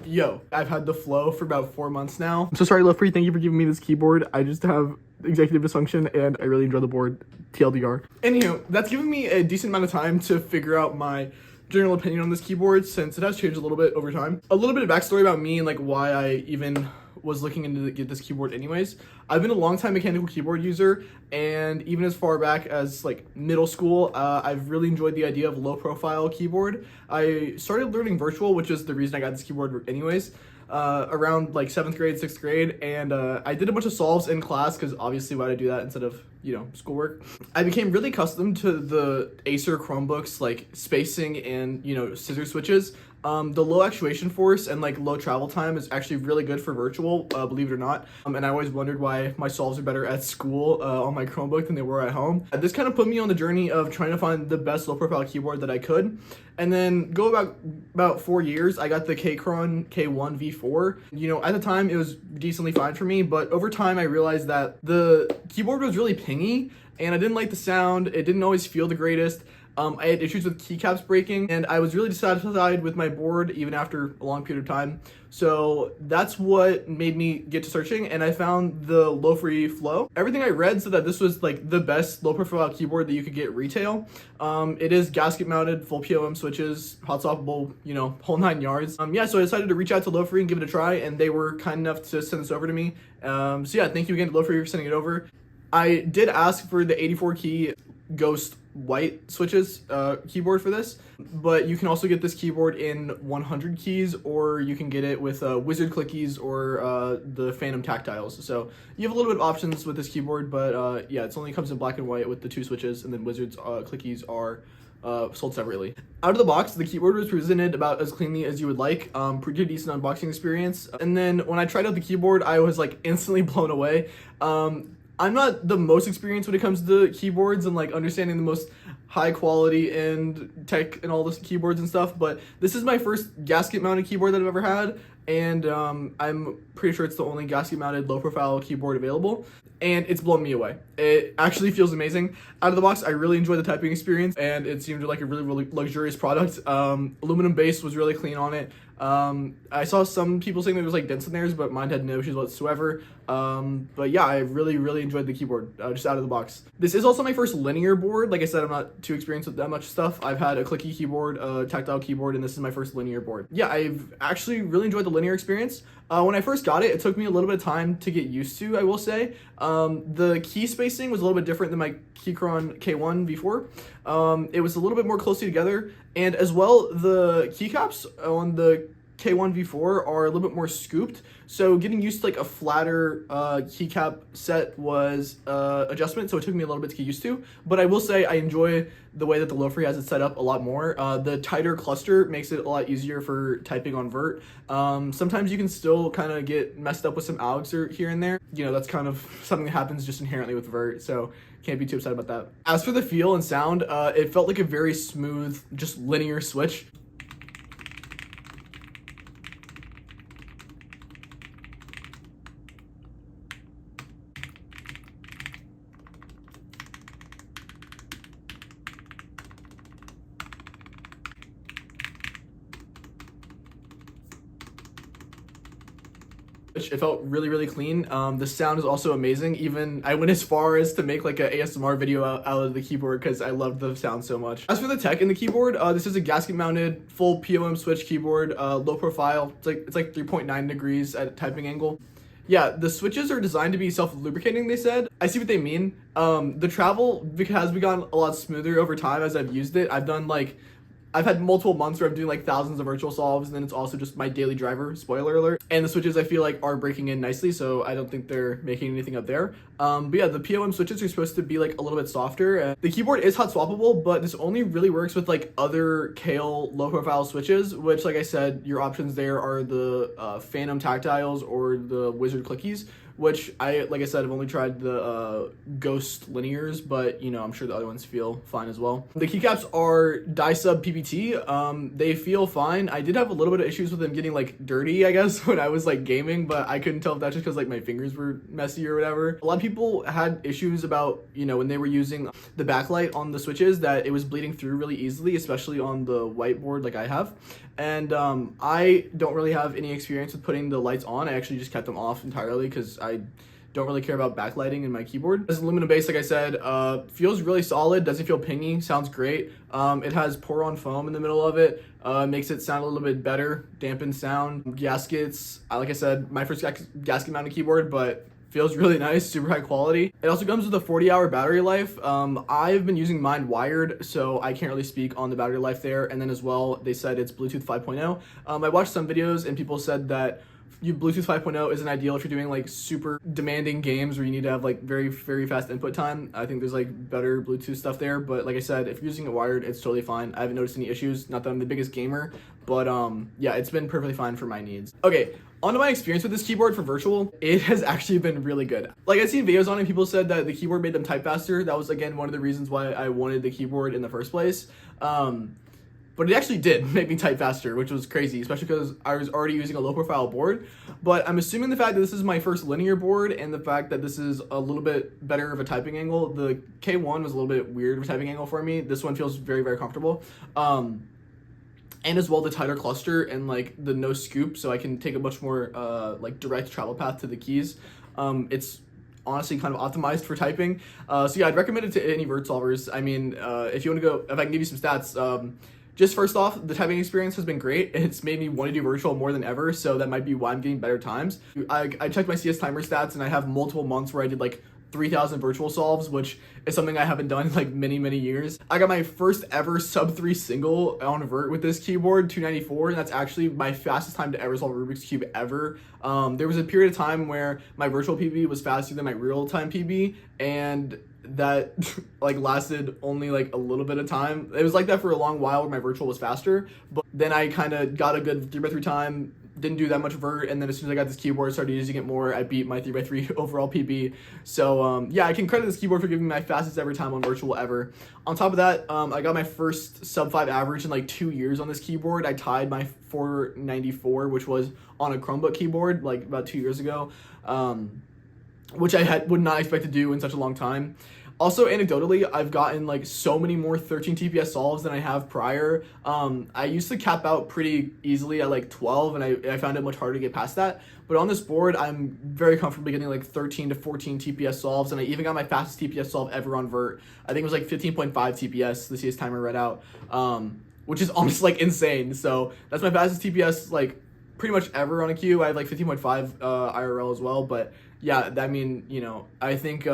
Yo, I've had the Flow for about 4 months now. I'm so sorry, Lofree, thank you for giving me this keyboard. I just have executive dysfunction and I really enjoy the board. TLDR. Anywho, that's given me a decent amount of time to figure out my general opinion on this keyboard since it has changed a little bit over time. A little bit of backstory about me and like why I even was looking into get this keyboard anyways. I've been a long time mechanical keyboard user, and even as far back as like middle school, I've really enjoyed the idea of low profile keyboard. I started learning virtual, which is the reason I got this keyboard anyways, around like 7th grade, 6th grade, and I did a bunch of solves in class because obviously why would I do that instead of, you know, schoolwork. I became really accustomed to the Acer Chromebooks, like spacing and, you know, scissor switches. The low actuation force and like low travel time is actually really good for virtual, believe it or not. And I always wondered why my solves are better at school on my Chromebook than they were at home. This kind of put me on the journey of trying to find the best low profile keyboard that I could. And then go about 4 years, I got the Kcron K1 V4. You know, at the time it was decently fine for me, but over time I realized that the keyboard was really pingy and I didn't like the sound. It didn't always feel the greatest. I had issues with keycaps breaking, and I was really dissatisfied with my board even after a long period of time. So that's what made me get to searching, and I found the Lofree Flow. Everything I read said that this was like the best low profile keyboard that you could get retail. It is gasket mounted, full POM switches, hot swappable, you know, whole 9 yards. Yeah, so I decided to reach out to Lofree and give it a try, and they were kind enough to send this over to me. So yeah, thank you again to Lofree for sending it over. I did ask for the 84 key Ghost white switches keyboard for this, but you can also get this keyboard in 100 keys, or you can get it with wizard clickies or the phantom tactiles. So you have a little bit of options with this keyboard, but yeah, it only comes in black and white with the 2 switches, and then wizards clickies are sold separately. Out of the box, the keyboard was presented about as cleanly as you would like. Pretty decent unboxing experience. And then when I tried out the keyboard, I was like instantly blown away. I'm not the most experienced when it comes to keyboards and like understanding the most high quality and tech and all this keyboards and stuff, but this is my first gasket mounted keyboard that I've ever had, and I'm pretty sure it's the only gasket mounted low profile keyboard available, and it's blown me away. It actually feels amazing. Out of the box, I really enjoyed the typing experience, and it seemed like a really luxurious product. Aluminum base was really clean on it. I saw some people saying there was like dents in theirs, but mine had no issues whatsoever. But yeah, I really enjoyed the keyboard just out of the box. This is also my first linear board. Like I said, I'm not too experienced with that much stuff. I've had a clicky keyboard, a tactile keyboard, and this is my first linear board. Yeah, I've actually really enjoyed the linear experience. When I first got it, it took me a little bit of time to get used to, I will say. The key spacing was a little bit different than my Kcron K1 V4. It was a little bit more closely together, and as well, the keycaps on the K1 V4 are a little bit more scooped, so getting used to like a flatter keycap set was adjustment, so it took me a little bit to get used to. But I will say I enjoy the way that the Lofree has it set up a lot more. The tighter cluster makes it a lot easier for typing on vert. Sometimes you can still kind of get messed up with some algs here and there. You know, that's kind of something that happens just inherently with vert, so can't be too upset about that. As for the feel and sound, it felt like a very smooth, just linear switch. It felt really clean. The sound is also amazing. Even I went as far as to make like an ASMR video out of the keyboard because I love the sound so much. As for the tech in the keyboard, this is a gasket mounted full POM switch keyboard, low profile. It's like 3.9 degrees at typing angle. Yeah, the switches are designed to be self-lubricating, they said. I see what they mean. The travel has begun a lot smoother over time as I've used it. I've had multiple months where I'm doing like thousands of virtual solves, and then it's also just my daily driver, spoiler alert. And the switches I feel like are breaking in nicely, so I don't think they're making anything up there. But yeah, the POM switches are supposed to be like a little bit softer. The keyboard is hot swappable, but this only really works with like other Kale low profile switches, which like I said, your options there are the phantom tactiles or the wizard clickies, which like I said, I've only tried the ghost linears, but you know, I'm sure the other ones feel fine as well. The keycaps are die sub PPT. They feel fine. I did have a little bit of issues with them getting like dirty, I guess, when I was like gaming, but I couldn't tell if that's just because like my fingers were messy or whatever. A lot of people had issues about, you know, when they were using the backlight on the switches, that it was bleeding through really easily, especially on the whiteboard like I have. And I don't really have any experience with putting the lights on. I actually just kept them off entirely because I don't really care about backlighting in my keyboard. This aluminum base, like I said, feels really solid, doesn't feel pingy, sounds great. It has pour-on foam in the middle of it, makes it sound a little bit better, dampened sound. Gaskets, like I said, my first gasket mounted keyboard, but feels really nice, super high quality. It also comes with a 40-hour battery life. I've been using mine wired, so I can't really speak on the battery life there. And then as well, they said it's Bluetooth 5.0. I watched some videos and people said that Bluetooth 5.0 isn't ideal if you're doing like super demanding games where you need to have like very, very fast input time. I think there's like better Bluetooth stuff there, but like I said, if you're using it wired, it's totally fine. I haven't noticed any issues. Not that I'm the biggest gamer, but yeah, it's been perfectly fine for my needs. Okay, on to my experience with this keyboard for virtual. It has actually been really good. Like, I've seen videos on it, people said that the keyboard made them type faster. That was again one of the reasons why I wanted the keyboard in the first place. But it actually did make me type faster, which was crazy, especially because I was already using a low profile board. But I'm assuming the fact that this is my first linear board and the fact that this is a little bit better of a typing angle. The K1 was a little bit weird of a typing angle for me. This one feels very, very comfortable. And as well the tighter cluster and like the no scoop, so I can take a much more like direct travel path to the keys. It's honestly kind of optimized for typing. So yeah, I'd recommend it to any vert solvers. I mean, if you want to go, if I can give you some stats, just first off, the typing experience has been great. It's made me want to do virtual more than ever, so that might be why I'm getting better times. I checked my CS timer stats, and I have multiple months where I did like 3,000 virtual solves, which is something I haven't done in like many, many years. I got my first ever sub 3 single on vert with this keyboard, 294, and that's actually my fastest time to ever solve a Rubik's Cube ever. There was a period of time where my virtual PB was faster than my real-time PB, and that like lasted only like a little bit of time. It was like that for a long while where my virtual was faster, but then I kind of got a good 3x3 time, didn't do that much vert, and then as soon as I got this keyboard, started using it more, I beat my 3x3 overall PB. So yeah, I can credit this keyboard for giving me my fastest ever time on virtual ever. On top of that, I got my first sub 5 average in like 2 years on this keyboard. I tied my 494, which was on a Chromebook keyboard like about 2 years ago, which I would not expect to do in such a long time. Also, anecdotally, I've gotten like so many more 13 TPS solves than I have prior. I used to cap out pretty easily at like 12, and I found it much harder to get past that. But on this board, I'm very comfortable getting like 13 to 14 TPS solves, and I even got my fastest TPS solve ever on vert. I think it was like 15.5 TPS, the CS timer read out, which is almost like insane. So that's my fastest TPS like pretty much ever on a queue. I have like 15.5 IRL as well, but yeah, I mean, you know, I think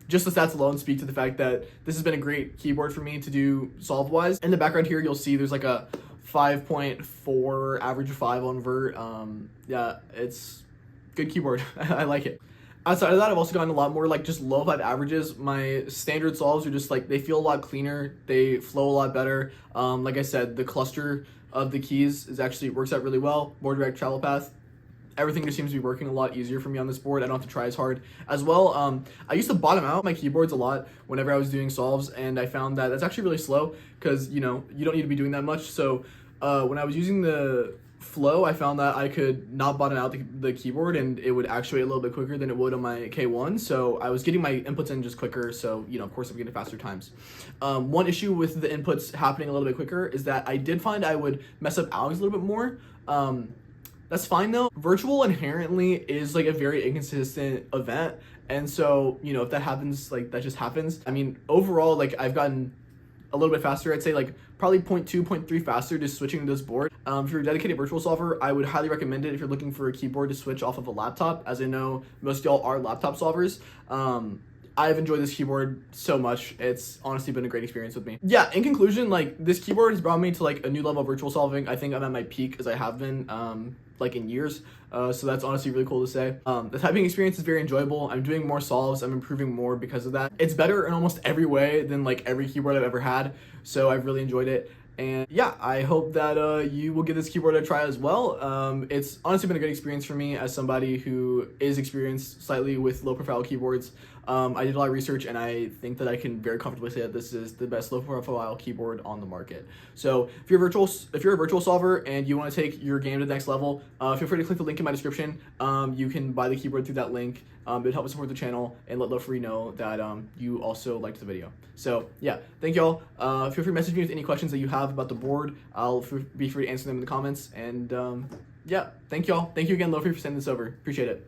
just the stats alone speak to the fact that this has been a great keyboard for me to do solve-wise. In the background here, you'll see there's like a 5.4 average of 5 on vert. Yeah, it's good keyboard. I like it. Outside of that, I've also gotten a lot more like just low 5 averages. My standard solves are just like, they feel a lot cleaner, they flow a lot better. Like I said, the cluster of the keys works out really well, more direct travel path. Everything just seems to be working a lot easier for me on this board. I don't have to try as hard. As well, I used to bottom out my keyboards a lot whenever I was doing solves, and I found that that's actually really slow because, you know, you don't need to be doing that much. So when I was using the flow, I found that I could not bottom out the keyboard, and it would actuate a little bit quicker than it would on my K1. So I was getting my inputs in just quicker. So, you know, of course I'm getting faster times. One issue with the inputs happening a little bit quicker is that I did find I would mess up alex a little bit more. That's fine though. Virtual inherently is like a very inconsistent event. And so, you know, if that happens, like that just happens. I mean, overall, like I've gotten a little bit faster. I'd say like probably 0.2, 0.3 faster just switching to this board. If you're a dedicated virtual solver, I would highly recommend it if you're looking for a keyboard to switch off of a laptop, as I know most of y'all are laptop solvers. I've enjoyed this keyboard so much. It's honestly been a great experience with me. Yeah, in conclusion, like this keyboard has brought me to like a new level of virtual solving. I think I'm at my peak as I have been like in years. So that's honestly really cool to say. The typing experience is very enjoyable. I'm doing more solves. I'm improving more because of that. It's better in almost every way than like every keyboard I've ever had. So I've really enjoyed it. And yeah, I hope that you will give this keyboard a try as well. It's honestly been a good experience for me as somebody who is experienced slightly with low profile keyboards. I did a lot of research, and I think that I can very comfortably say that this is the best low profile keyboard on the market. So if you're a virtual solver and you want to take your game to the next level, feel free to click the link in my description. You can buy the keyboard through that link. It would help support the channel and let Lofree know that you also liked the video. So yeah, thank y'all. Feel free to message me with any questions that you have about the board. I'll be free to answer them in the comments. And yeah, thank y'all. Thank you again, Lofree, for sending this over. Appreciate it.